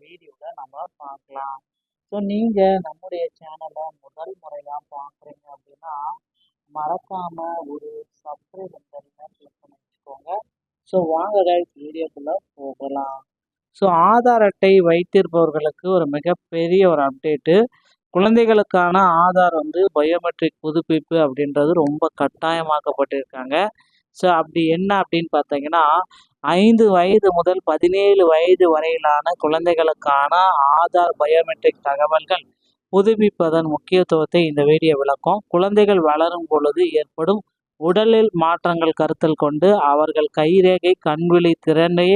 வீடியோவில் நம்ம பார்க்கலாம். ஸோ நீங்கள் நம்முடைய சேனலை முதல் முறையாக பார்க்குறீங்க அப்படின்னா மறக்காமல் ஒரு சப்ஸ்கிரைப் பட்டனை கிளிக் பண்ணி வச்சுக்கோங்க. ஸோ வாங்க கைஸ் வீடியோக்குள்ளே போகலாம். ஸோ ஆதார் அட்டை வைத்திருப்பவர்களுக்கு ஒரு மிகப்பெரிய ஒரு அப்டேட்டு. குழந்தைகளுக்கான ஆதார் பயோமெட்ரிக் புதுப்பிப்பு அப்படின்றது ரொம்ப கட்டாயமாக்கப்பட்டிருக்காங்க. ஸோ அப்படி என்ன அப்படின்னு பார்த்தீங்கன்னா 5 வயது முதல் 17 வயது வரையிலான குழந்தைகளுக்கான ஆதார் பயோமெட்ரிக் தகவல்கள் புதுப்பிப்பதன் முக்கியத்துவத்தை இந்த வீடியோ விளக்கும். குழந்தைகள் வளரும் பொழுது ஏற்படும் உடலில் மாற்றங்கள் கருத்தில் கொண்டு அவர்கள் கைரேகை கண்விழி திறனை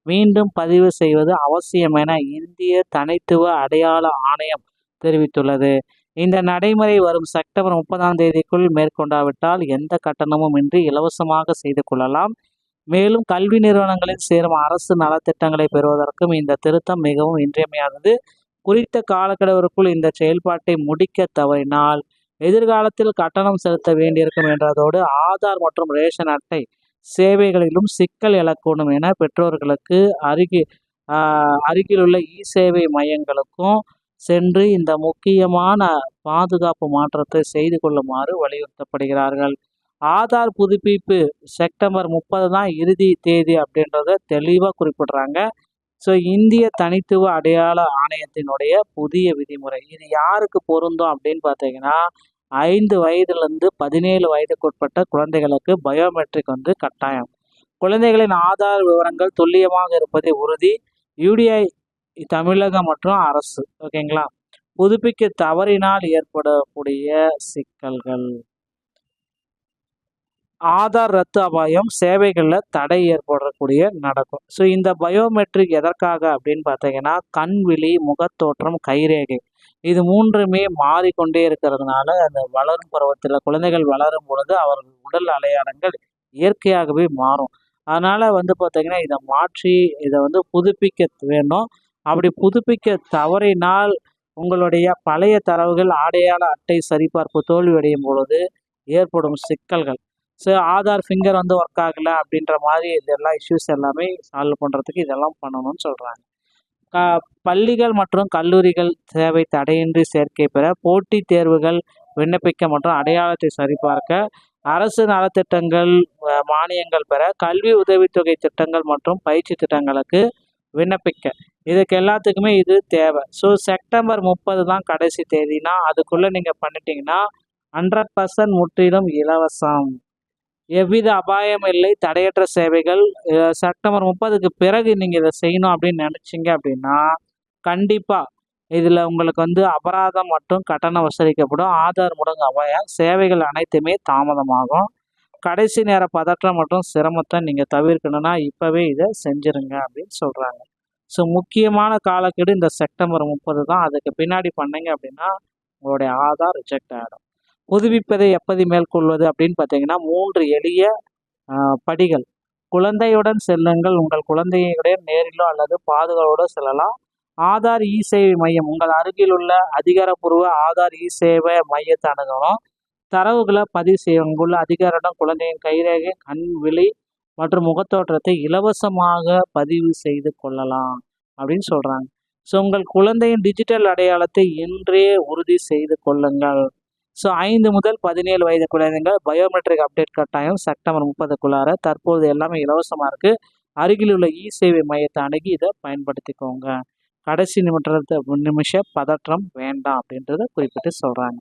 மீண்டும் பதிவு செய்வது அவசியம் என இந்திய தனித்துவ அடையாள ஆணையம் தெரிவித்துள்ளது. இந்த நடைமுறை வரும் செப்டம்பர் 30ஆம் தேதிக்குள் மேற்கொண்டாவிட்டால் எந்த கட்டணமும் இன்றி இலவசமாக செய்து கொள்ளலாம். மேலும் கல்வி நிறுவனங்களில் சேரும் அரசு நலத்திட்டங்களை பெறுவதற்கும் இந்த திருத்தம் மிகவும் இன்றியமையாதது. குறித்த காலக்கெடுவிற்குள் இந்த செயல்பாட்டை முடிக்க தவறினால் எதிர்காலத்தில் கட்டணம் செலுத்த வேண்டியிருக்கும் என்றதோடு ஆதார் மற்றும் ரேஷன் அட்டை சேவைகளிலும் சிக்கல் எழக்கூடும் என பெற்றோர்களுக்கு அருகிலுள்ள சேவை மையங்களுக்கும் சென்று இந்த முக்கியமான பாதுகாப்பு மாற்றத்தை செய்து கொள்ளுமாறு வலியுறுத்தப்படுகிறார்கள். ஆதார் புதுப்பிப்பு செப்டம்பர் 30 தான் இறுதி தேதி அப்படின்றத தெளிவாக குறிப்பிடுறாங்க. ஸோ இந்திய தனித்துவ அடையாள ஆணையத்தினுடைய புதிய விதிமுறை இது யாருக்கு பொருந்தும் அப்படின்னு பார்த்தீங்கன்னா 5 வயதுலேருந்து 17 வயதுக்குட்பட்ட குழந்தைகளுக்கு பயோமெட்ரிக் கட்டாயம். குழந்தைகளின் ஆதார் விவரங்கள் துல்லியமாக இருப்பதை உறுதி. யூடிஐ தமிழகம் மற்றும் அரசு ஓகேங்களா. புதுப்பிக்க தவறினால் ஏற்படக்கூடிய சிக்கல்கள். ஆதார் ரத்து அபாயம், சேவைகளில் தடை ஏற்படக்கூடிய நடக்கும். ஸோ இந்த பயோமெட்ரிக் எதற்காக அப்படின்னு பார்த்தீங்கன்னா கண்விழி, முகத்தோற்றம், கைரேகை இது மூன்றுமே மாறிக்கொண்டே இருக்கிறதுனால அந்த வளரும் பருவத்தில் குழந்தைகள் வளரும் பொழுது அவர்கள் உடல் அடையாளங்கள் இயற்கையாகவே மாறும். அதனால் பார்த்தீங்கன்னா இதை மாற்றி இதை புதுப்பிக்க வேண்டும். அப்படி புதுப்பிக்க தவறினால் உங்களுடைய பழைய தரவுகள் அடையாள அட்டை சரிபார்ப்பு தோல்வியடையும் பொழுது ஏற்படும் சிக்கல்கள். ஸோ ஆதார் ஃபிங்கர் ஒர்க் ஆகலை அப்படின்ற மாதிரி இதெல்லாம் இஷ்யூஸ் எல்லாமே சால்வ் பண்ணுறதுக்கு இதெல்லாம் பண்ணணும்னு சொல்கிறாங்க. பள்ளிகள் மற்றும் கல்லூரிகள் சேவை தடையின்றி சேர்க்கை பெற, போட்டித் தேர்வுகள் விண்ணப்பிக்க மற்றும் அடையாளத்தை சரிபார்க்க, அரசு நலத்திட்டங்கள் மானியங்கள் பெற, கல்வி உதவித்தொகை திட்டங்கள் மற்றும் பயிற்சி திட்டங்களுக்கு விண்ணப்பிக்க இதுக்கு எல்லாத்துக்குமே இது தேவை. ஸோ செப்டம்பர் 30 தான் கடைசி தேதினா அதுக்குள்ளே நீங்கள் பண்ணிட்டீங்கன்னா 100% முற்றிலும் இலவசம், எவ்வித அபாயம் இல்லை, தடையற்ற சேவைகள். செப்டம்பர் 30க்கு பிறகு நீங்கள் இதை செய்யணும் அப்படின்னு நினச்சிங்க அப்படின்னா கண்டிப்பாக இதில் உங்களுக்கு அபராதம் மற்றும் கட்டணம் வசூலிக்கப்படும். ஆதார் முடங்கு அபாயம், சேவைகள் அனைத்துமே தாமதமாகும். கடைசி நேர பதற்றம் மற்றும் சிரமத்தை நீங்கள் தவிர்க்கணும்னா இப்போவே இதை செஞ்சுருங்க அப்படின்னு சொல்கிறாங்க. ஸோ முக்கியமான காலக்கெடு இந்த செப்டம்பர் 30 தான். அதுக்கு பின்னாடி பண்ணீங்க அப்படின்னா உங்களுடைய ஆதார் ரிஜெக்ட் ஆகிடும். புதுப்பிப்பதை எப்படி மேற்கொள்வது அப்படின்னு பார்த்தீங்கன்னா 3 எளிய படிகள். குழந்தையுடன் செல்லுங்கள். உங்கள் குழந்தையுடன் நேரிலோ அல்லது பாதுகாப்போடு செல்லலாம். ஆதார் சேவை மையம், உங்கள் அருகில் உள்ள அதிகாரப்பூர்வ ஆதார் சேவை மையத்தை அணுகணும். தரவுகளை பதிவு செய்ய உள்ள அதிகாரிடம் குழந்தையின் கைரேகை, கண் விழி மற்றும் முகத்தோற்றத்தை இலவசமாக பதிவு செய்து கொள்ளலாம் அப்படின்னு சொல்கிறாங்க. ஸோ உங்கள் குழந்தையின் டிஜிட்டல் அடையாளத்தை இன்றே உறுதி செய்து கொள்ளுங்கள். ஸோ 5 முதல் 17 வயது குழந்தைகள் பயோமெட்ரிக் அப்டேட் கட்டாயம் செப்டம்பர் 30க்குள்ளார. தற்போது எல்லாமே இலவசமாக இருக்குது. அருகில் உள்ள சேவை மையத்தை அணுகி இதை பயன்படுத்திக்கோங்க. கடைசி நிமிஷ பதற்றம் வேண்டாம் அப்படின்றத குறிப்பிட்டு சொல்கிறாங்க.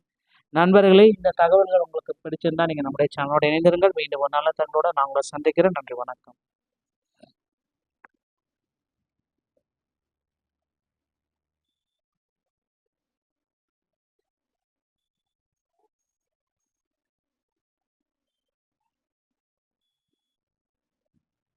நண்பர்களே, இந்த தகவல்கள் உங்களுக்கு பிடிச்சிருந்தா நீங்கள் நம்முடைய சேனலோட இணைந்திருங்கள். மீண்டும் ஒரு நல்ல தகவலோடு நான் உங்களை சந்திக்கிறேன். நன்றி, வணக்கம்.